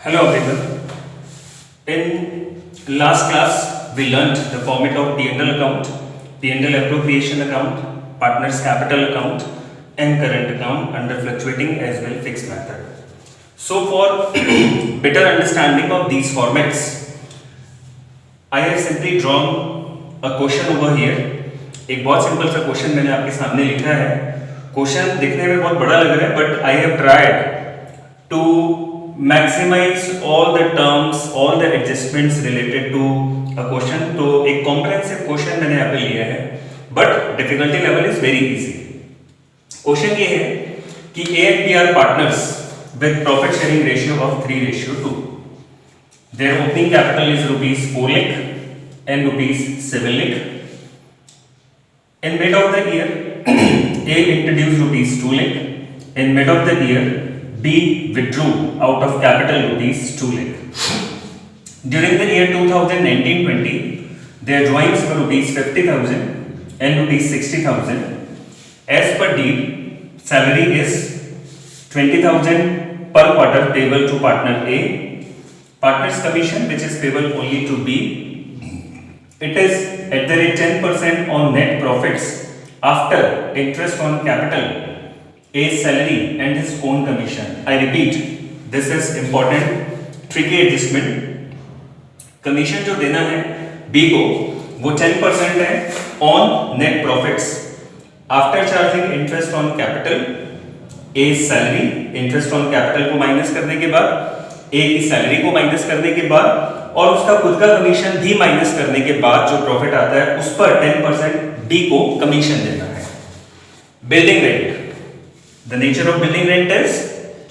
Hello everyone. In last class, we learnt the format of P&L account, P&L appropriation account, partners capital account, and current account under fluctuating as well fixed method. So for better understanding of these formats, I have simply drawn a question over here. एक बहुत simple सा question मैंने आपके सामने लिखा है. Question दिखने में बहुत बड़ा लग रहा है, but I have tried to maximize all the terms, all the adjustments related to a question. तो एक comprehensive question मैंने यहाँ पे लिया है, but difficulty level is very easy. Question ये है कि A and B are partners with profit sharing ratio of 3:2. Their opening capital is rupees 4 lakh and rupees 7 lakh. In mid of the year, A introduced rupees 2 lakh. In mid of the year, B withdrew out of capital rupees 2 lakh. During the year 2019-20, their drawings were rupees 50,000 and rupees 60,000. As per deed, salary is 20,000 per quarter payable to partner A. Partner's commission, which is payable only to B, it is at the rate 10% on net profits after interest on capital, A's salary and his own commission. I repeat, this is important tricky adjustment. Commission जो देना है B को वो 10% है on net profits after charging interest on capital, A's salary, interest on capital को minus करने के बाद, A की सैलरी को माइनस करने के बाद और उसका खुद का कमीशन भी माइनस करने के बाद जो प्रॉफिट आता है उस पर 10% B को कमीशन देना है. Building rent. The nature of building rent is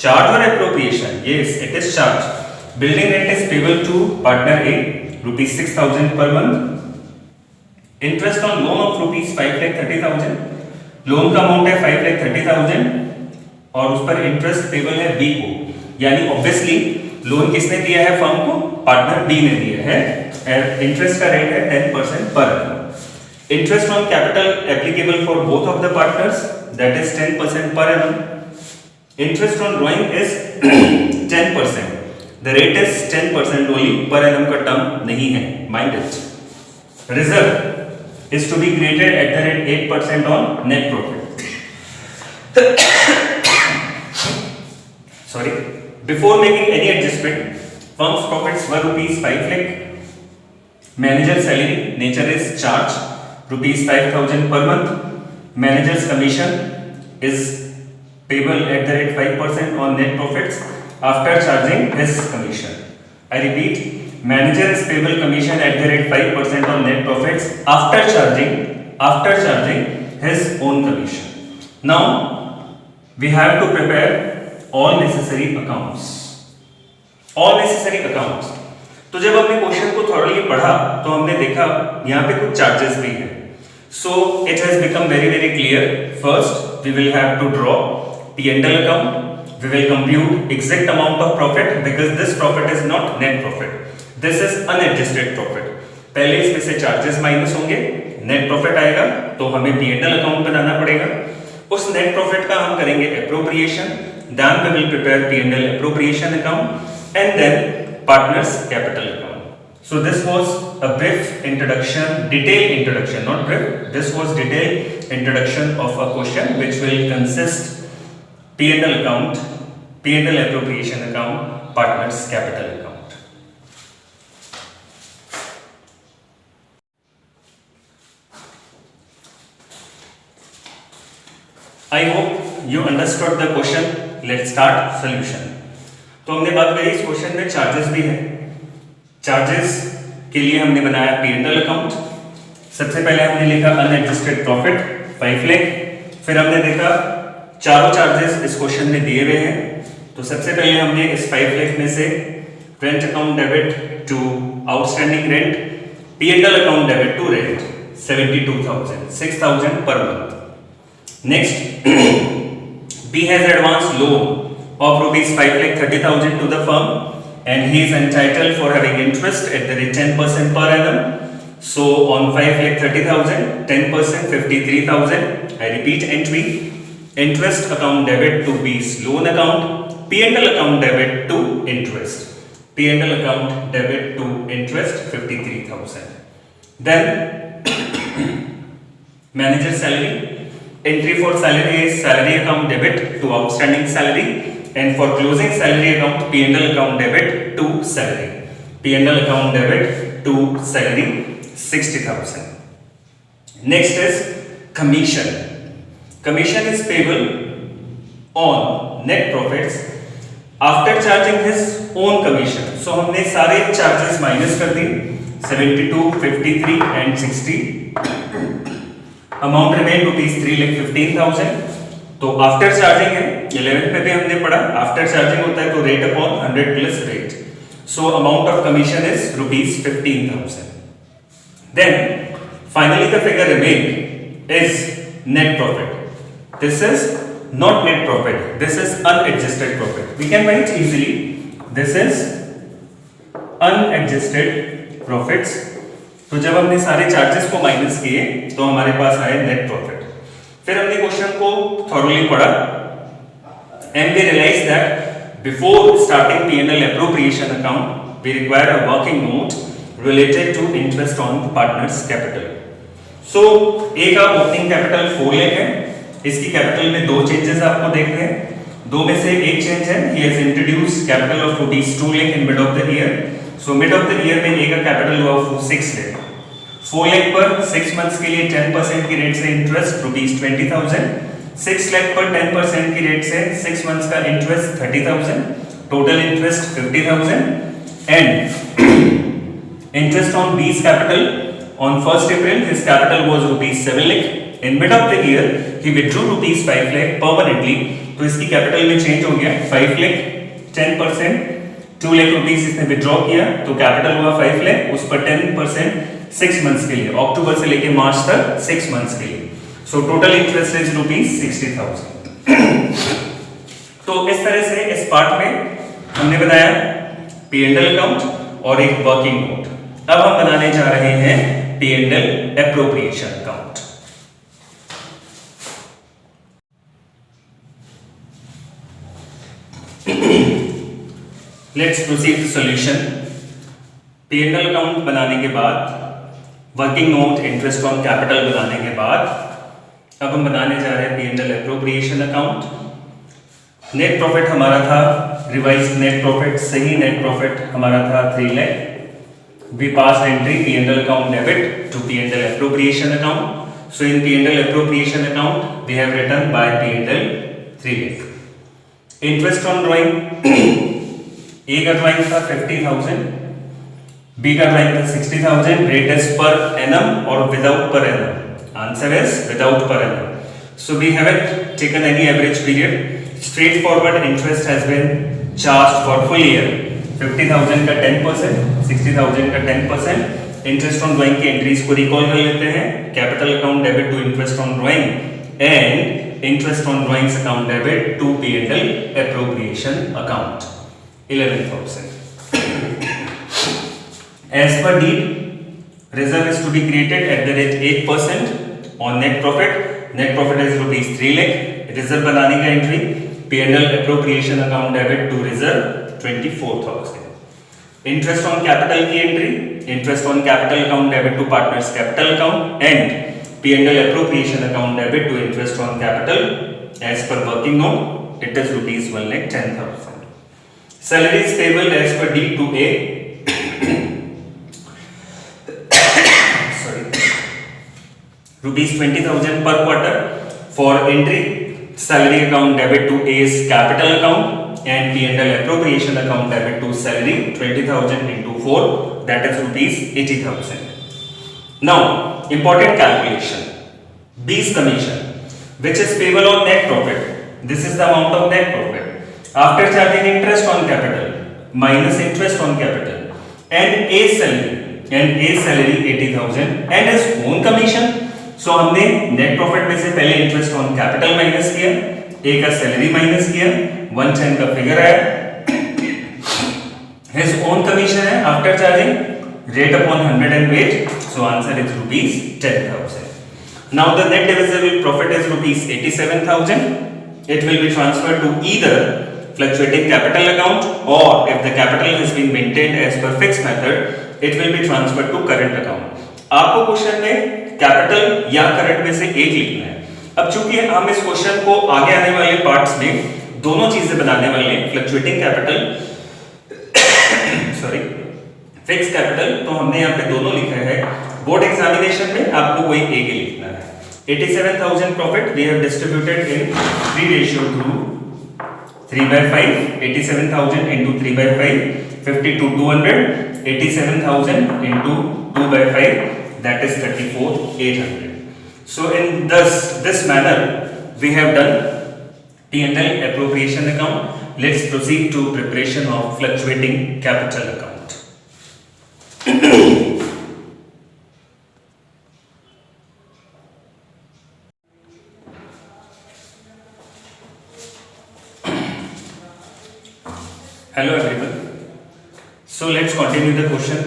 charge or appropriation? Yes, it is charge. Building rent is payable to partner A, rupees 6,000 per month. Interest on loan of rupees 5,30,000. Loan का amount है 5,30,000 और उस पर interest payable है B को. यानी obviously loan किसने दिया है फर्म को? पार्टनर B ने दिया है. इंटरेस्ट का रेट है 10% पर annum. Interest on capital applicable for both of the partners, that is 10% per annum. Interest on drawing is 10%. The rate is 10% only, per annum का term नहीं है. Mind it. Reserve is to be created at the rate 8% on net profit. Sorry. Before making any adjustment, firm's profits were rupees 5 lakh. Manager salary, nature is charge. Rupees 5,000 per month. Manager's commission is payable at the rate 5% on net profits after charging his commission. I repeat, manager is payable commission at the rate 5% on net profits after charging his own commission. Now we have to prepare all necessary accounts. All necessary accounts. तो जब हमने question को थोड़ा पढ़ा तो हमने देखा यहाँ पे कुछ चार्जेस भी हैं. So it has become very clear. First, we will have to draw P&L account. We will compute exact amount of profit because this profit is not net profit. This is unadjusted profit. पहले इसमें से charges minus होंगे, net profit आएगा तो हमें P&L account बनाना पड़ेगा. उस net profit का हम करेंगे appropriation. Then we will prepare P&L appropriation account and then partners capital account. So this was a brief introduction, detailed introduction, not brief. This was detailed introduction of a question which will consist P&L account, P&L appropriation account, partners capital account. I hope you understood the question. Let's start solution. तो हमने बात करी इस question में charges भी है. Charges के लिए हमने बनाया P&L अकाउंट. सबसे पहले हमने लिखा अनएडजस्टेड प्रॉफिट 5 लाख. फिर हमने देखा चारों चार्जेस इस क्वेश्चन में दिए हुए हैं. तो सबसे पहले हमने इस 5 लाख में से rent account debit to outstanding rent, P&L account debit to rent 72,000, 6,000 per month. Next B has advanced loan of rupees 5,30,000 to the firm and he is entitled for having interest at the rate 10% per annum. So on 5,30,000, 10% 53,000. I repeat entry. Interest account debit to B's loan account, P&L account debit to interest. P&L account debit to interest 53,000. Then manager salary. Entry for salary is salary account debit to outstanding salary, and for closing salary account, P&L account debit to salary. P&L account debit to salary 60,000. Next is commission. Commission is payable on net profits after charging his own commission. So हमने सारे charges minus कर दिए 72, 53 and 60. Amount remain rupees 3,15,000. तो after charging है 11th पे भी हमने पढ़ा, आफ्टर चार्जिंग होता है तो rate upon 100 plus rate. So amount of commission is rupees 15,000. Then finally the figure remain is net profit. This is not net profit, this is unadjusted profit. We can write easily this is unadjusted profits. तो जब हमने सारे charges को minus किए तो हमारे पास आए net profit. फिर हमने क्वेश्चन को थॉरोली पढ़ा and we realise that before starting P&L appropriation account we require a working note related to interest on partners capital. So A का ओपनिंग कैपिटल 4 लाख है. इसकी कैपिटल में दो चेंजेस आपको देखने हैं. दो में से एक चेंज है, he has introduced capital of rupees 2 lakh in mid of the year. So mid of the year में A का कैपिटल हुआ 6 lakh. 4 लाख पर 6 मंथ्स के लिए 10% की रेट से इंटरेस्ट रुपीज 20,000. 6 लाख पर 10% की रेट से 6 मंथ्स का interest 30,000. Total interest 50,000. And interest on B's capital on 1st April his capital was rupees 7 lakh. In mid of the year he withdrew rupees 5 lakh permanently. तो इसकी capital में change हो गया 5 lakh 10%. 2 lakh rupees इसने withdraw किया तो capital हुआ 5 लाख, उस पर 10% 6 मंथ्स के लिए, अक्टूबर से लेके मार्च तक 6 मंथ्स के लिए. So total interest is rupees 60,000. तो इस तरह से इस पार्ट में हमने बनाया P&L अकाउंट और एक वर्किंग नोट. अब हम बनाने जा रहे हैं P&L appropriation account. Let's proceed to solution. P&L account बनाने के बाद, working note, interest on capital बनाने के बाद, अब हम बनाने जा रहे हैं P&L appropriation account. Net profit हमारा था, रिवाइज्ड नेट प्रॉफिट, सही नेट प्रॉफिट हमारा था 3 lakh. We pass entry P&L account debit to P&L appropriation account. So in P&L appropriation account we have written by P&L 3 lakh. Interest on drawing, A का drawing था 50,000, B का drawing था 60,000. Rate is per annum और without per annum. Answer is without per annum. So we haven't taken any average period. Straight forward interest has been charged for full year. 50,000 का 10%, 60,000 का 10%. Interest on drawing की entries को recall कर लेते हैं. Capital account debit to interest on drawing and interest on drawings account debit to P&L appropriation account 11,000. As per deed, reserve is to be created at the rate 8% on net profit. Net profit is rupees 3 lakh. Reserve बनाने का entry P&L appropriation account debit to reserve 24,000. Interest on capital की entry, interest on capital account debit to partners capital account and P&L appropriation account debit to interest on capital as per working note. It is rupees 1,10,000. Salary is payable as per deed to A. Rupees 20,000 per quarter. For entry, salary account debit to A's capital account and P&L appropriation account debit to salary 20,000 into 4, that is rupees 80,000. Now, important calculation. B's commission, which is payable on net profit. This is the amount of net profit after charging interest on capital minus interest on capital and A's salary 80,000 and his own commission. सो हमने net profit में से पहले interest on capital minus किया, ए का salary minus किया, 110 का figure आया. His own commission है after charging rate upon 100 and wait. So answer is rupees 10,000. Now the net divisible profit is rupees 87,000. It will be transferred to either fluctuating capital account, or if the capital has been maintained as per fixed method, it will be transferred to current account. आपको question में capital या current में से एक लिखना है। अब चूंकि हम इस क्वेश्चन को आगे आने वाले पार्ट्स में दोनों चीजें बनाने वाले हैं, fluctuating capital sorry fix capital, तो हमने यहाँ पे दोनों लिखा है। बोर्ड एग्जामिनेशन में आपको कोई एक ही लिखना है। 87,000 profit we have distributed in 3:3/5, 87,000 into 3/5, 52,200, 87,000 into 2/5, that is 34,800. So in this manner we have done P&L appropriation account. Let's proceed to preparation of fluctuating capital account. Hello everyone. So let's continue the question.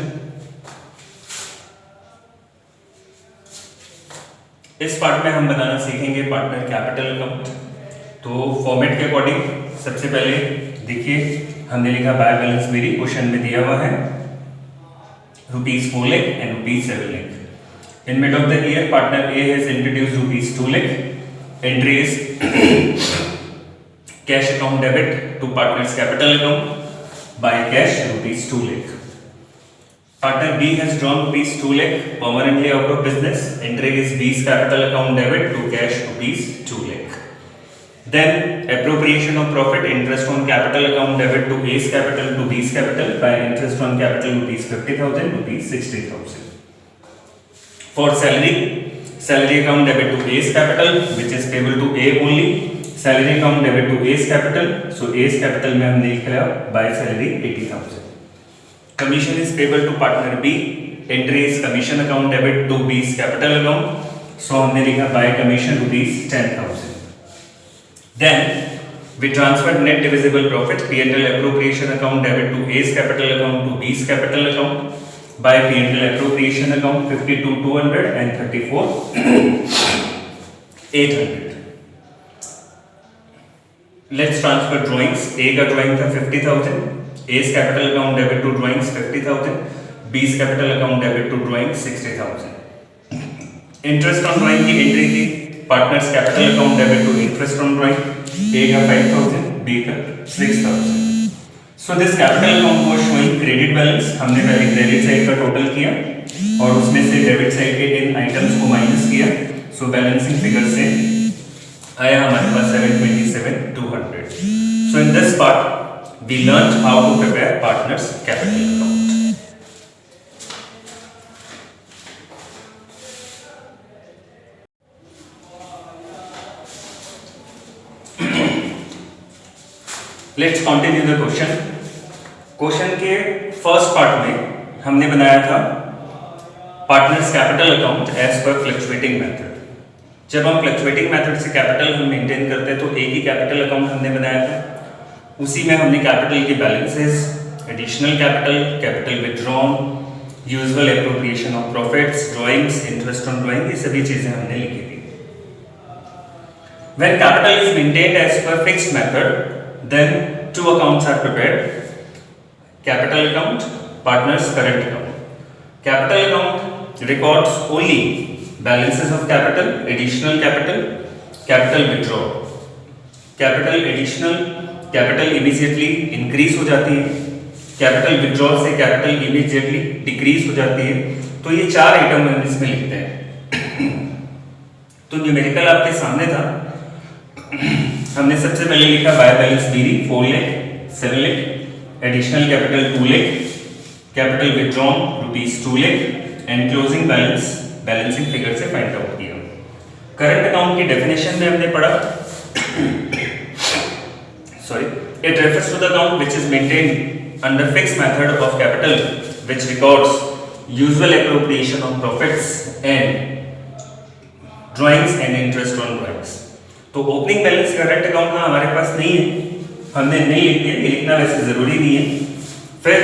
इस part में हम बनाना सीखेंगे partner capital account. तो format के according सबसे पहले देखिए हमने लिखा बाय बैलेंस वेरी, क्वेश्चन में दिया हुआ है ₹4 lakh and ₹7 lakh। In mid of the year, partner A has introduced ₹2 lakh. Entry is cash account debit to partner's capital account by cash ₹2 lakh. Partner B has drawn ₹2 lakh permanently out of business. Entry is B's capital account debit to cash ₹2 lakh. Then appropriation of profit, interest on capital account debit to A's capital to B's capital by interest on capital ₹50,000, ₹60,000. For salary account debit to A's capital which is payable to A only. Salary account debit to A's capital, so A's capital में हमने लिखा by salary 80,000. Commission is payable to partner B. Entry is commission account debit to B's capital account, so हमने लिखा by commission ₹10,000. Then we transferred net divisible profit P&L appropriation account debit to A's capital account to B's capital account by P&L appropriation account 52,200 and 34,800. Let's transfer drawings. A का drawing था 50,000, A's capital account debit to drawings 50,000, B's capital account debit to drawings 60,000. Interest on drawing की entry थी partners capital account debit to interest on drawing, A का 5,000, B का 6,000. So this capital account was showing credit balance. हमने पहले credit side का total किया और उसमें से debit side के इन items को minus किया. So balancing figure से आया हमारे पास 727,200. So in this part we learned how to prepare partners capital account. Let's continue the question. Question के फर्स्ट पार्ट में हमने बनाया था partners capital account as per fluctuating method. जब हम फ्लक्चुएटिंग मेथड से कैपिटल हम मेंटेन करते हैं तो एक ही कैपिटल अकाउंट हमने बनाया था, उसी में हमने कैपिटल के balances, additional capital, capital withdrawn, usual appropriation of profits, drawings, interest on drawing, ये सभी चीजें हमने लिखी थी। When capital is maintained as per fixed method, then two accounts are prepared: capital account, partners current account. Capital account records only balances of capital, additional capital, capital withdraw. Capital additional, capital immediately increase हो जाती है, capital withdraw से capital immediately decrease हो जाती है। तो ये चार आइटम हम इसमें लिखते हैं। तो न्यूमेरिकल आपके सामने था, हमने सबसे पहले लिखा बाय बैलेंस बीरी 4 lakh 7 lakh, additional capital 2 lakh, capital withdrawn ₹2 lakh and closing balance balancing figure से फाइंड आउट किया। करंट अकाउंट की डेफिनेशन में हमने पढ़ा it refers to the account which is maintained under fixed method of capital which records usual appropriation of profits and drawings and interest on drawings। तो opening balance current account का हमारे पास नहीं है, हमने नहीं लिख दिया, लिखना वैसे जरूरी नहीं है। फिर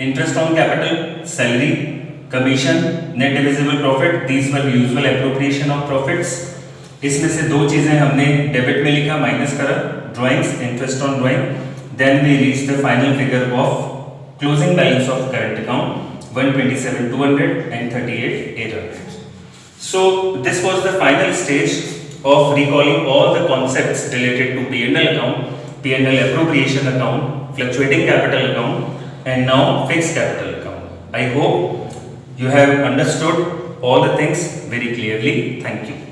interest on capital, salary, commission, net divisible profit, these were usual appropriation of profits. इसमें से दो चीजें हमने डेबिट में लिखा, माइनस करा, drawings, interest on drawing. Then we reach the final figure of closing balance of current account 127,200 and 38,800. So this was the final stage of recalling all the concepts related to P&L account, P&L appropriation account, fluctuating capital account, and now fixed capital account. I hope you have understood all the things very clearly. Thank you.